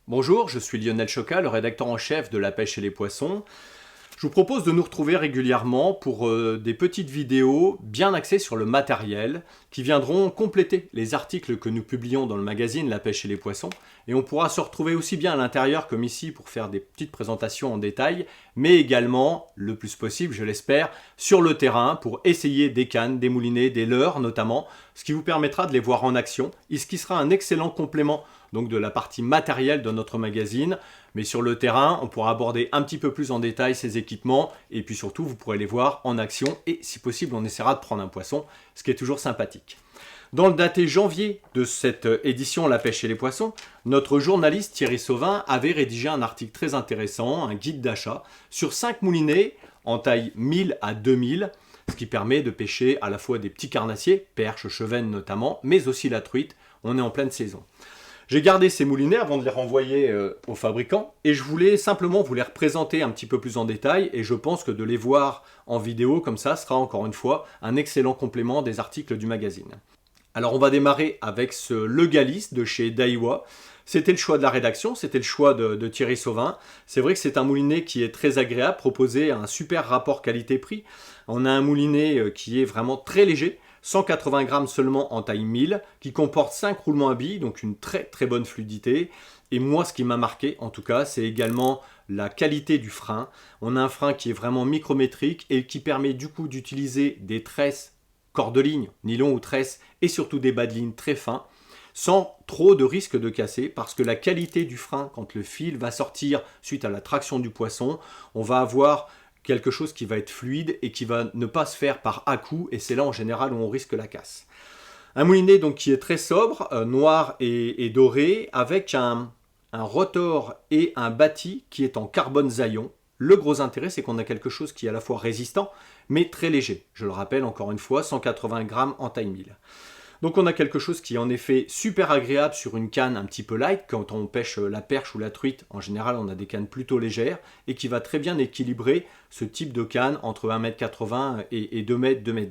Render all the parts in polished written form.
Bonjour, je suis Lionel Choca, le rédacteur en chef de La Pêche et les Poissons. Je vous propose de nous retrouver régulièrement pour des petites vidéos bien axées sur le matériel qui viendront compléter les articles que nous publions dans le magazine La Pêche et les Poissons. Et on pourra se retrouver aussi bien à l'intérieur comme ici pour faire des petites présentations en détail, mais également, le plus possible, je l'espère, sur le terrain pour essayer des cannes, des moulinets, des leurres notamment, ce qui vous permettra de les voir en action et ce qui sera un excellent complément donc de la partie matérielle de notre magazine. Mais sur le terrain, on pourra aborder un petit peu plus en détail ces équipements et puis surtout, vous pourrez les voir en action et si possible, on essaiera de prendre un poisson, ce qui est toujours sympathique. Dans le daté janvier de cette édition La Pêche et les Poissons, notre journaliste Thierry Sauvin avait rédigé un article très intéressant, un guide d'achat, sur 5 moulinets en taille 1000 à 2000, ce qui permet de pêcher à la fois des petits carnassiers, perches, chevennes notamment, mais aussi la truite, on est en pleine saison. J'ai gardé ces moulinets avant de les renvoyer aux fabricants et je voulais simplement vous les représenter un petit peu plus en détail et je pense que de les voir en vidéo comme ça sera encore une fois un excellent complément des articles du magazine. Alors on va démarrer avec ce Legalis de chez Daiwa. C'était le choix de la rédaction, c'était le choix de Thierry Sauvin. C'est vrai que c'est un moulinet qui est très agréable, proposé à un super rapport qualité-prix. On a un moulinet qui est vraiment très léger, 180 grammes seulement en taille 1000, qui comporte 5 roulements à billes, donc une très très bonne fluidité. Et moi, ce qui m'a marqué, en tout cas, c'est également la qualité du frein. On a un frein qui est vraiment micrométrique et qui permet du coup d'utiliser des tresses corps de ligne, nylon ou tresse, et surtout des bas de ligne très fins, sans trop de risque de casser, parce que la qualité du frein, quand le fil va sortir suite à la traction du poisson, on va avoir quelque chose qui va être fluide et qui va ne pas se faire par à-coups, et c'est là en général où on risque la casse. Un moulinet donc qui est très sobre, noir et doré, avec un rotor et un bâti qui est en carbone Zaillon. Le gros intérêt, c'est qu'on a quelque chose qui est à la fois résistant, mais très léger. Je le rappelle encore une fois, 180 grammes en taille 1000. Donc on a quelque chose qui est en effet super agréable sur une canne un petit peu light. Quand on pêche la perche ou la truite, en général on a des cannes plutôt légères et qui va très bien équilibrer ce type de canne entre 1,80 m et 2 m, 2,10 m.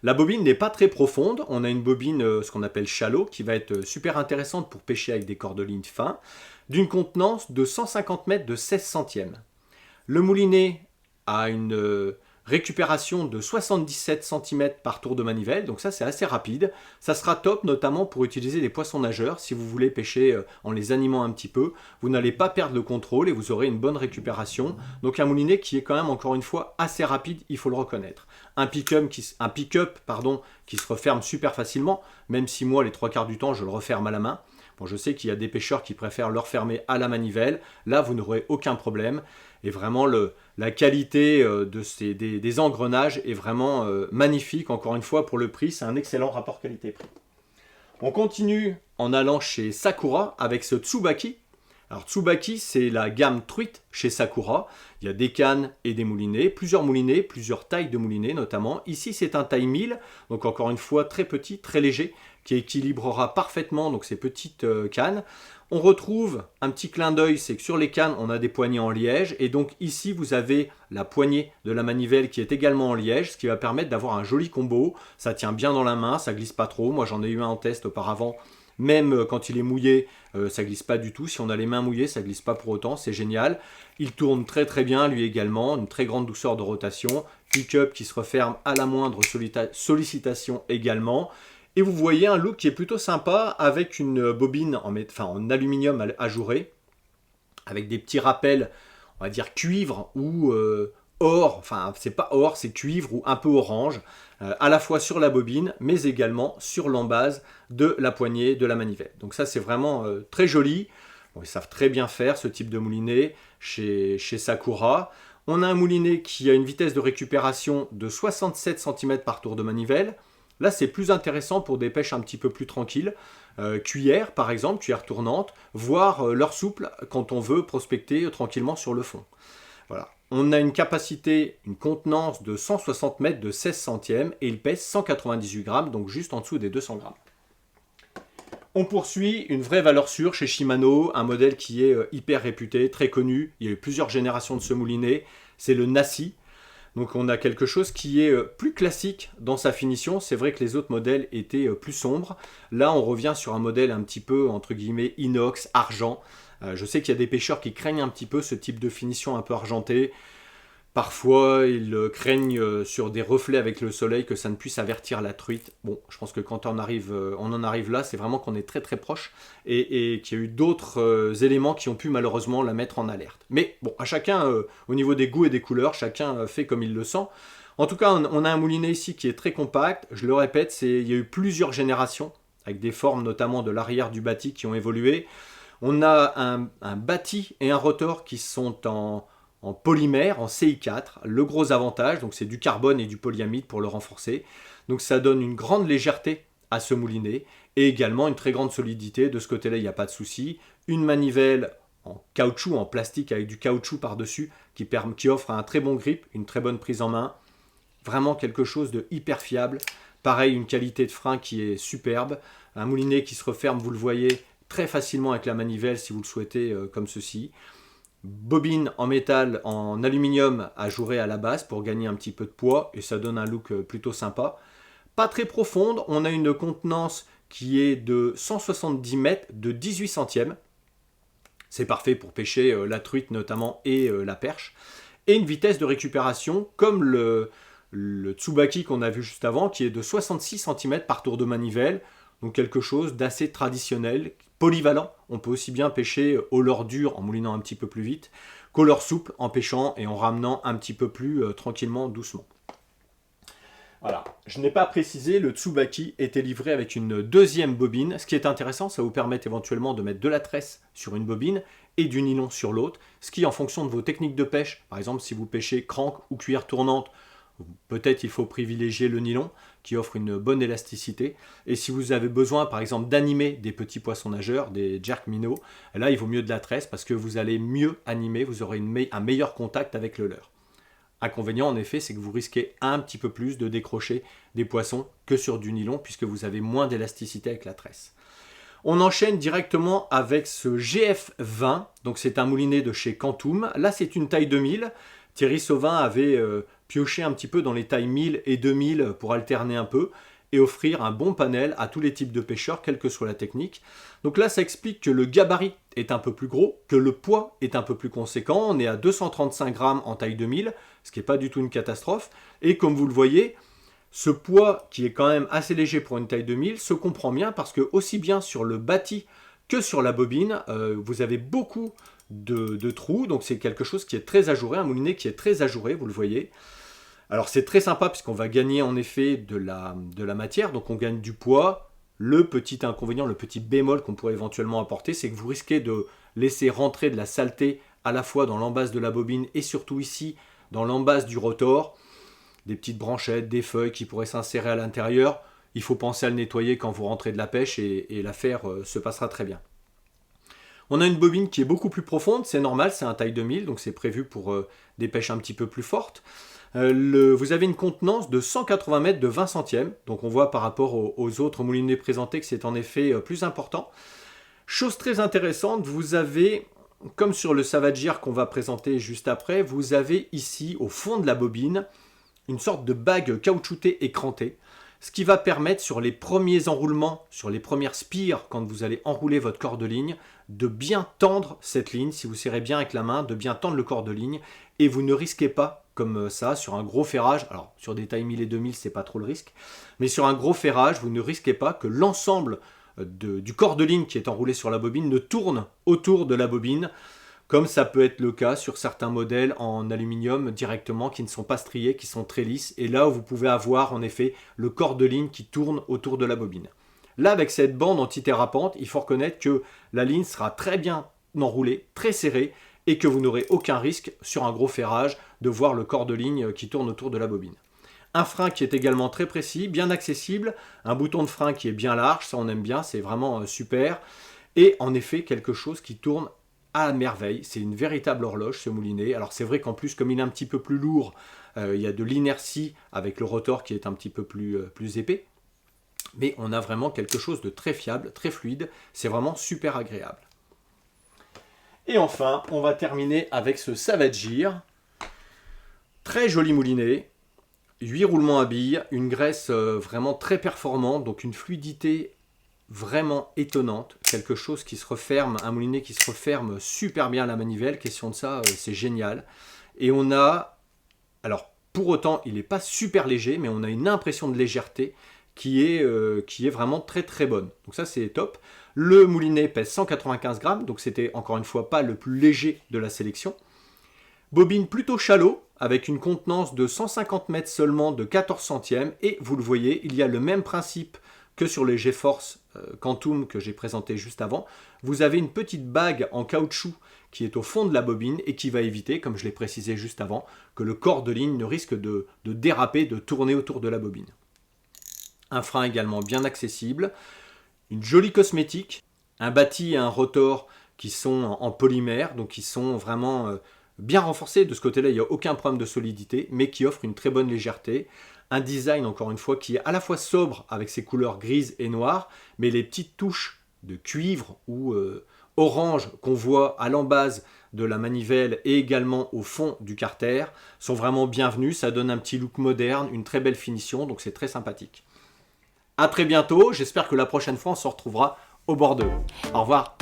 La bobine n'est pas très profonde, on a une bobine ce qu'on appelle shallow qui va être super intéressante pour pêcher avec des corps de ligne fins, d'une contenance de 150 mètres de 16 centièmes. Le moulinet a une récupération de 77 cm par tour de manivelle, donc ça c'est assez rapide. Ça sera top notamment pour utiliser des poissons nageurs. Si vous voulez pêcher en les animant un petit peu, vous n'allez pas perdre le contrôle et vous aurez une bonne récupération. Donc un moulinet qui est quand même encore une fois assez rapide, il faut le reconnaître. Un pick-up qui se referme super facilement, même si moi les 3/4 du temps je le referme à la main. Bon, je sais qu'il y a des pêcheurs qui préfèrent le refermer à la manivelle. Là, vous n'aurez aucun problème. Et vraiment, la qualité des engrenages est vraiment magnifique. Encore une fois, pour le prix, c'est un excellent rapport qualité-prix. On continue en allant chez Sakura avec ce Tsubaki. Alors Tsubaki, c'est la gamme truite chez Sakura. Il y a des cannes et des moulinets, plusieurs tailles de moulinets notamment. Ici, c'est un taille 1000, donc encore une fois très petit, très léger, qui équilibrera parfaitement donc ces petites cannes. On retrouve un petit clin d'œil, c'est que sur les cannes, on a des poignées en liège. Et donc ici, vous avez la poignée de la manivelle qui est également en liège, ce qui va permettre d'avoir un joli combo. Ça tient bien dans la main, ça glisse pas trop. Moi, j'en ai eu un en test auparavant. Même quand il est mouillé, ça glisse pas du tout. Si on a les mains mouillées, ça glisse pas pour autant. C'est génial. Il tourne très très bien lui également. Une très grande douceur de rotation. Pick-up qui se referme à la moindre sollicitation également. Et vous voyez un look qui est plutôt sympa avec une bobine en aluminium ajouré. Avec des petits rappels, on va dire cuivre ou or. Enfin, c'est pas or, c'est cuivre ou un peu orange. À la fois sur la bobine, mais également sur l'embase de la poignée de la manivelle. Donc ça, c'est vraiment très joli. Bon, ils savent très bien faire ce type de moulinet chez Sakura. On a un moulinet qui a une vitesse de récupération de 67 cm par tour de manivelle. Là, c'est plus intéressant pour des pêches un petit peu plus tranquilles. Cuillère, par exemple, cuillère tournante, voire leurre souple quand on veut prospecter tranquillement sur le fond. Voilà. On a une capacité, une contenance de 160 mètres de 16 centièmes et il pèse 198 grammes, donc juste en dessous des 200 grammes. On poursuit une vraie valeur sûre chez Shimano, un modèle qui est hyper réputé, très connu. Il y a eu plusieurs générations de ce moulinet. C'est le Nassi. Donc on a quelque chose qui est plus classique dans sa finition. C'est vrai que les autres modèles étaient plus sombres. Là, on revient sur un modèle un petit peu, entre guillemets, inox, argent. Je sais qu'il y a des pêcheurs qui craignent un petit peu ce type de finition un peu argentée. Parfois, ils craignent sur des reflets avec le soleil que ça ne puisse avertir la truite. Bon, je pense que quand on en arrive là, c'est vraiment qu'on est très très proche et qu'il y a eu d'autres éléments qui ont pu malheureusement la mettre en alerte. Mais bon, à chacun, au niveau des goûts et des couleurs, chacun fait comme il le sent. En tout cas, on a un moulinet ici qui est très compact. Je le répète, il y a eu plusieurs générations, avec des formes notamment de l'arrière du bâti qui ont évolué. On a un bâti et un rotor qui sont en polymère, en CI4. Le gros avantage, donc c'est du carbone et du polyamide pour le renforcer. Donc ça donne une grande légèreté à ce moulinet et également une très grande solidité. De ce côté-là, il n'y a pas de souci. Une manivelle en caoutchouc, en plastique avec du caoutchouc par-dessus qui offre un très bon grip, une très bonne prise en main. Vraiment quelque chose de hyper fiable. Pareil, une qualité de frein qui est superbe. Un moulinet qui se referme, vous le voyez, très facilement avec la manivelle si vous le souhaitez comme ceci. Bobine en métal, en aluminium ajourée à la base pour gagner un petit peu de poids et ça donne un look plutôt sympa. Pas très profonde, on a une contenance qui est de 170 mètres de 18 centièmes. C'est parfait pour pêcher la truite notamment et la perche. Et une vitesse de récupération comme le Tsubaki qu'on a vu juste avant qui est de 66 cm par tour de manivelle. Donc quelque chose d'assez traditionnel, polyvalent. On peut aussi bien pêcher au leurre dur en moulinant un petit peu plus vite qu'au leurre souple en pêchant et en ramenant un petit peu plus tranquillement, doucement. Voilà, je n'ai pas précisé, le Tsubaki était livré avec une deuxième bobine. Ce qui est intéressant, ça vous permet éventuellement de mettre de la tresse sur une bobine et du nylon sur l'autre. Ce qui, en fonction de vos techniques de pêche, par exemple si vous pêchez crank ou cuillère tournante, peut-être il faut privilégier le nylon qui offre une bonne élasticité. Et si vous avez besoin par exemple d'animer des petits poissons nageurs, des jerk minnows, là il vaut mieux de la tresse parce que vous allez mieux animer, vous aurez un meilleur contact avec le leurre. Inconvénient en effet, c'est que vous risquez un petit peu plus de décrocher des poissons que sur du nylon puisque vous avez moins d'élasticité avec la tresse. On enchaîne directement avec ce GF20, donc c'est un moulinet de chez Quantum. Là c'est une taille 2000. Thierry Sauvin avait pioché un petit peu dans les tailles 1000 et 2000 pour alterner un peu et offrir un bon panel à tous les types de pêcheurs, quelle que soit la technique. Donc là, ça explique que le gabarit est un peu plus gros, que le poids est un peu plus conséquent. On est à 235 grammes en taille 2000, ce qui n'est pas du tout une catastrophe. Et comme vous le voyez, ce poids qui est quand même assez léger pour une taille 2000 se comprend bien parce que aussi bien sur le bâti que sur la bobine, vous avez beaucoup de trous, donc c'est quelque chose qui est très ajouré, un moulinet qui est très ajouré, vous le voyez. Alors c'est très sympa puisqu'on va gagner en effet de la matière, donc on gagne du poids. Le petit inconvénient, le petit bémol qu'on pourrait éventuellement apporter, c'est que vous risquez de laisser rentrer de la saleté à la fois dans l'embase de la bobine et surtout ici dans l'embase du rotor, des petites branchettes, des feuilles qui pourraient s'insérer à l'intérieur. Il faut penser à le nettoyer quand vous rentrez de la pêche et l'affaire se passera très bien. On a une bobine qui est beaucoup plus profonde, c'est normal, c'est un taille 2000, donc c'est prévu pour des pêches un petit peu plus fortes. Vous avez une contenance de 180 mètres de 20 centièmes, donc on voit par rapport aux autres moulinets présentés que c'est en effet plus important. Chose très intéressante, vous avez, comme sur le Savage qu'on va présenter juste après, vous avez ici au fond de la bobine une sorte de bague caoutchoutée écrantée, ce qui va permettre sur les premiers enroulements, sur les premières spires, quand vous allez enrouler votre corps de ligne, de bien tendre cette ligne, si vous serrez bien avec la main, de bien tendre le corps de ligne, et vous ne risquez pas, comme ça, sur un gros ferrage, alors sur des tailles 1000 et 2000, c'est pas trop le risque, mais sur un gros ferrage, vous ne risquez pas que l'ensemble du corps de ligne qui est enroulé sur la bobine ne tourne autour de la bobine, comme ça peut être le cas sur certains modèles en aluminium directement qui ne sont pas striés, qui sont très lisses, et là où vous pouvez avoir en effet le corps de ligne qui tourne autour de la bobine. Là, avec cette bande antidérapante, il faut reconnaître que la ligne sera très bien enroulée, très serrée, et que vous n'aurez aucun risque sur un gros ferrage de voir le corps de ligne qui tourne autour de la bobine. Un frein qui est également très précis, bien accessible, un bouton de frein qui est bien large, ça on aime bien, c'est vraiment super, et en effet quelque chose qui tourne à merveille. C'est une véritable horloge ce moulinet. Alors c'est vrai qu'en plus comme il est un petit peu plus lourd, il y a de l'inertie avec le rotor qui est un petit peu plus épais. Mais on a vraiment quelque chose de très fiable, très fluide. C'est vraiment super agréable. Et enfin, on va terminer avec ce Savage Gear. Très joli moulinet, 8 roulements à billes, une graisse vraiment très performante, donc une fluidité vraiment étonnante, quelque chose qui se referme, un moulinet qui se referme super bien à la manivelle, question de ça, c'est génial. Et on a, alors pour autant il n'est pas super léger, mais on a une impression de légèreté qui est vraiment très très bonne. Donc ça c'est top. Le moulinet pèse 195 grammes, donc c'était encore une fois pas le plus léger de la sélection. Bobine plutôt shallow, avec une contenance de 150 mètres seulement de 14 centièmes. Et vous le voyez, il y a le même principe que sur les GeForce Quantum que j'ai présenté juste avant. Vous avez une petite bague en caoutchouc qui est au fond de la bobine et qui va éviter, comme je l'ai précisé juste avant, que le corps de ligne ne risque de déraper, de tourner autour de la bobine. Un frein également bien accessible, une jolie cosmétique, un bâti et un rotor qui sont en polymère, donc qui sont vraiment bien renforcés. De ce côté-là, il n'y a aucun problème de solidité, mais qui offre une très bonne légèreté. Un design, encore une fois, qui est à la fois sobre avec ses couleurs grises et noires, mais les petites touches de cuivre ou orange qu'on voit à l'embase de la manivelle et également au fond du carter sont vraiment bienvenues. Ça donne un petit look moderne, une très belle finition, donc c'est très sympathique. A très bientôt, j'espère que la prochaine fois on se retrouvera au bord d'eux. Au revoir.